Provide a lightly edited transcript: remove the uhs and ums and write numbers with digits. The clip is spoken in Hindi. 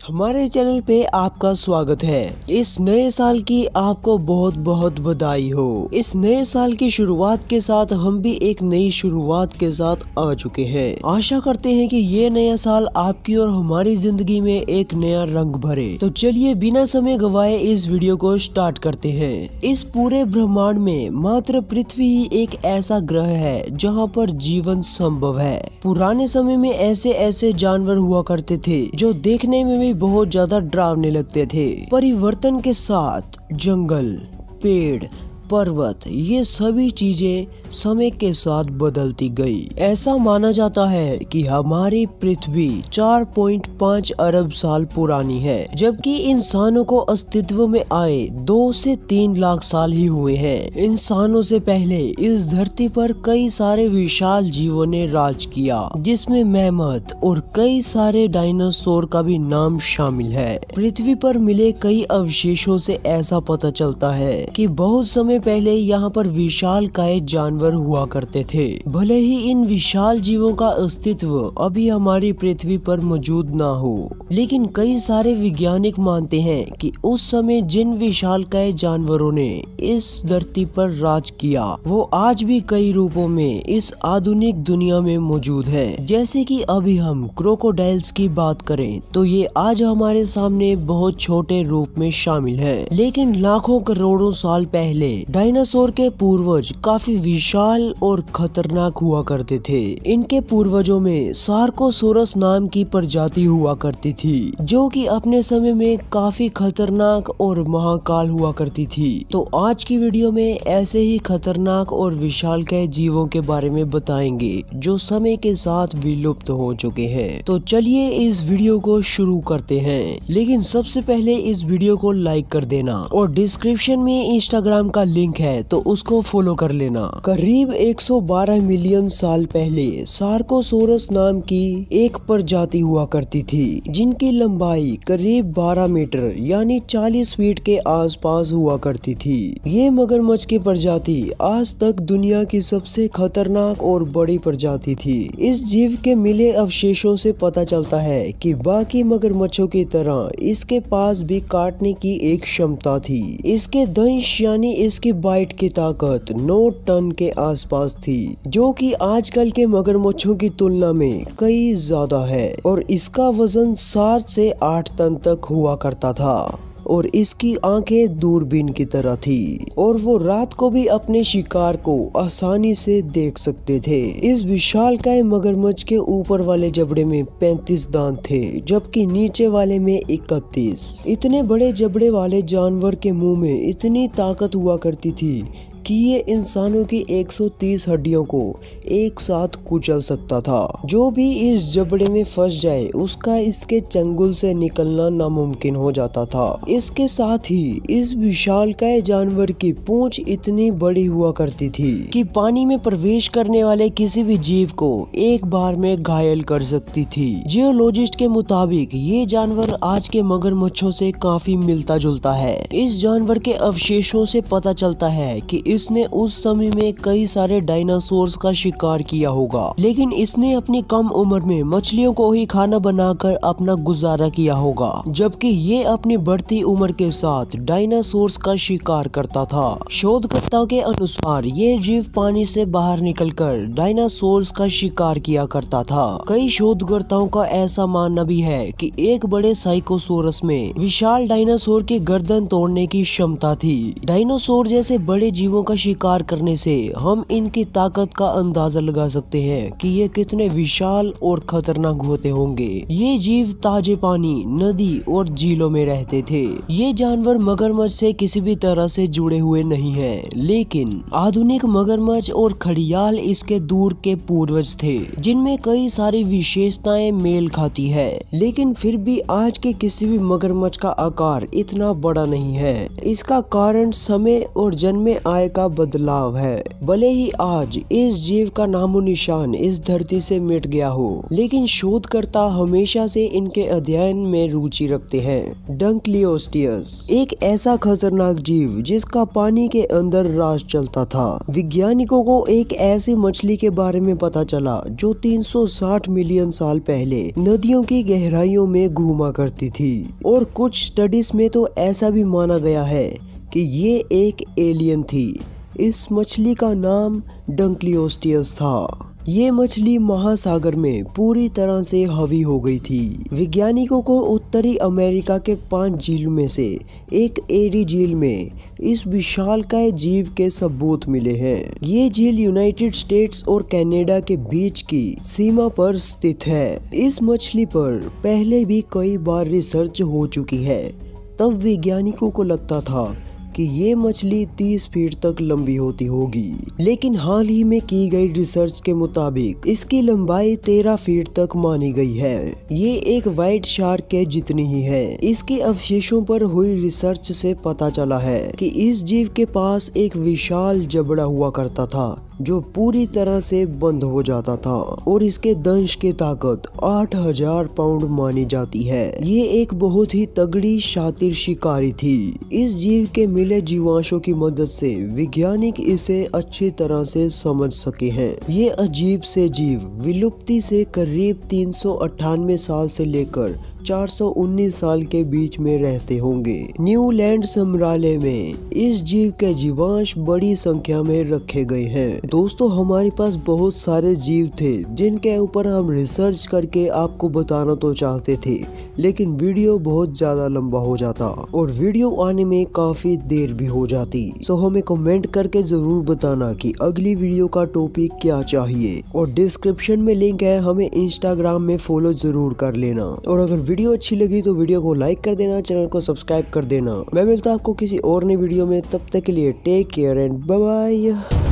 हमारे चैनल पे आपका स्वागत है। इस नए साल की आपको बहुत बहुत बधाई हो। इस नए साल की शुरुआत के साथ हम भी एक नई शुरुआत के साथ आ चुके हैं। आशा करते हैं कि ये नया साल आपकी और हमारी जिंदगी में एक नया रंग भरे। तो चलिए बिना समय गवाए इस वीडियो को स्टार्ट करते हैं। इस पूरे ब्रह्मांड में मात्र पृथ्वी ही एक ऐसा ग्रह है जहाँ पर जीवन संभव है। पुराने समय में ऐसे ऐसे जानवर हुआ करते थे जो देखने में भी बहुत ज्यादा डरावने लगते थे। परिवर्तन के साथ जंगल, पेड़, पर्वत ये सभी चीजें समय के साथ बदलती गई। ऐसा माना जाता है कि हमारी पृथ्वी 4.5 अरब साल पुरानी है, जबकि इंसानों को अस्तित्व में आए 2 से 3 लाख साल ही हुए हैं। इंसानों से पहले इस धरती पर कई सारे विशाल जीवों ने राज किया, जिसमें मैमथ और कई सारे डायनासोर का भी नाम शामिल है। पृथ्वी पर मिले कई अवशेषों से ऐसा पता चलता है कि बहुत समय पहले यहाँ पर विशालकाय जानवर हुआ करते थे। भले ही इन विशाल जीवों का अस्तित्व अभी हमारी पृथ्वी पर मौजूद ना हो, लेकिन कई सारे वैज्ञानिक मानते हैं कि उस समय जिन विशालकाय जानवरों ने इस धरती पर राज किया वो आज भी कई रूपों में इस आधुनिक दुनिया में मौजूद हैं। जैसे कि अभी हम क्रोकोडाइल्स की बात करें तो ये आज हमारे सामने बहुत छोटे रूप में शामिल है, लेकिन लाखों करोड़ों साल पहले डायनासोर के पूर्वज काफी विशाल और खतरनाक हुआ करते थे। इनके पूर्वजों में सार्कोसोरस नाम की प्रजाति हुआ करती थी, जो कि अपने समय में काफी खतरनाक और महाकाल हुआ करती थी। तो आज की वीडियो में ऐसे ही खतरनाक और विशालकाय जीवों के बारे में बताएंगे जो समय के साथ विलुप्त हो चुके हैं। तो चलिए इस वीडियो को शुरू करते हैं, लेकिन सबसे पहले इस वीडियो को लाइक कर देना और डिस्क्रिप्शन में इंस्टाग्राम का लिंक है तो उसको फॉलो कर लेना। करीब 112 मिलियन साल पहले सार्कोसोरस नाम की एक प्रजाति हुआ करती थी, जिनकी लंबाई करीब 12 मीटर यानी 40 फीट के आसपास हुआ करती थी। ये मगरमच्छ की प्रजाति आज तक दुनिया की सबसे खतरनाक और बड़ी प्रजाति थी। इस जीव के मिले अवशेषों से पता चलता है कि बाकी मगरमच्छों की तरह इसके पास भी काटने की एक क्षमता थी। इसके दंश यानी इसकी बाइट की ताकत 9 टन के आसपास थी, जो कि आजकल के मगरमच्छों की तुलना में कई ज्यादा है, और इसका वजन 7 से 8 टन तक हुआ करता था और इसकी आंखें दूरबीन की तरह थी और वो रात को भी अपने शिकार को आसानी से देख सकते थे। इस विशालकाय मगरमच्छ के ऊपर वाले जबड़े में 35 दांत थे, जबकि नीचे वाले में 31। इतने बड़े जबड़े वाले जानवर के मुंह में इतनी ताकत हुआ करती थी कि ये इंसानों की 130 हड्डियों को एक साथ कुचल सकता था। जो भी इस जबड़े में फंस जाए उसका इसके चंगुल से निकलना नामुमकिन हो जाता था। इसके साथ ही इस विशालकाय जानवर की पूंछ इतनी बड़ी हुआ करती थी कि पानी में प्रवेश करने वाले किसी भी जीव को एक बार में घायल कर सकती थी। जियोलॉजिस्ट के मुताबिक ये जानवर आज के मगरमच्छों से काफी मिलता जुलता है। इस जानवर के अवशेषों से पता चलता है कि इसने उस समय में कई सारे डायनासोर्स का शिकार किया होगा, लेकिन इसने अपनी कम उम्र में मछलियों को ही खाना बनाकर अपना गुजारा किया होगा, जबकि ये अपनी बढ़ती उम्र के साथ डायनासोर्स का शिकार करता था। शोधकर्ताओं के अनुसार ये जीव पानी से बाहर निकलकर डायनासोर्स का शिकार किया करता था। कई शोधकर्ताओं का ऐसा मानना भी है कि एक बड़े साइकोसोरस में विशाल डायनासोर की गर्दन तोड़ने की क्षमता थी। डायनासोर जैसे बड़े जीवों का शिकार करने से हम इनकी ताकत का अंदाजा लगा सकते हैं कि ये कितने विशाल और खतरनाक होते होंगे। ये जीव ताजे पानी, नदी और झीलों में रहते थे। ये जानवर मगरमच्छ से किसी भी तरह से जुड़े हुए नहीं हैं, लेकिन आधुनिक मगरमच्छ और घड़ियाल इसके दूर के पूर्वज थे, जिनमें कई सारी विशेषताएं मेल खाती है। लेकिन फिर भी आज के किसी भी मगरमच्छ का आकार इतना बड़ा नहीं है। इसका कारण समय और जन्मे आय का बदलाव है। भले ही आज इस जीव का नामो निशान इस धरती से मिट गया हो, लेकिन शोधकर्ता हमेशा से इनके अध्ययन में रुचि रखते हैं। डंकलियोस्टियस एक ऐसा खतरनाक जीव जिसका पानी के अंदर राज चलता था। वैज्ञानिकों को एक ऐसी मछली के बारे में पता चला जो 360 मिलियन साल पहले नदियों की गहराइयों में घूमा करती थी, और कुछ स्टडीज में तो ऐसा भी माना गया है कि ये एक एलियन थी। इस मछली का नाम डंकलियोस्टियस था। ये मछली महासागर में पूरी तरह से हावी हो गई थी। वैज्ञानिकों को उत्तरी अमेरिका के 5 झीलों में से एक एरी झील में इस विशालकाय जीव के सबूत मिले हैं। ये झील यूनाइटेड स्टेट्स और कनाडा के बीच की सीमा पर स्थित है। इस मछली पर पहले भी कई बार रिसर्च हो चुकी है। तब वैज्ञानिकों को लगता था कि ये मछली 30 फीट तक लंबी होती होगी, लेकिन हाल ही में की गई रिसर्च के मुताबिक इसकी लंबाई 13 फीट तक मानी गई है। ये एक व्हाइट शार्क के जितनी ही है। इसके अवशेषों पर हुई रिसर्च से पता चला है कि इस जीव के पास एक विशाल जबड़ा हुआ करता था जो पूरी तरह से बंद हो जाता था, और इसके दंश की ताकत 8000 पाउंड मानी जाती है। ये एक बहुत ही तगड़ी शातिर शिकारी थी। इस जीव के मिले जीवांशों की मदद से वैज्ञानिक इसे अच्छी तरह से समझ सके हैं। ये अजीब से जीव विलुप्ति से करीब 398 साल से लेकर 419 साल के बीच में रहते होंगे। न्यूलैंड संग्रहालय में इस जीव के जीवांश बड़ी संख्या में रखे गए हैं। दोस्तों, हमारे पास बहुत सारे जीव थे जिनके ऊपर हम रिसर्च करके आपको बताना तो चाहते थे, लेकिन वीडियो बहुत ज्यादा लंबा हो जाता और वीडियो आने में काफी देर भी हो जाती। सो हमें कमेंट करके जरूर बताना कि अगली वीडियो का टॉपिक क्या चाहिए, और डिस्क्रिप्शन में लिंक है, हमें इंस्टाग्राम में फॉलो जरूर कर लेना। और अगर वीडियो अच्छी लगी तो वीडियो को लाइक कर देना, चैनल को सब्सक्राइब कर देना। मैं मिलता हूं आपको किसी और नई वीडियो में, तब तक के लिए take care and bye bye.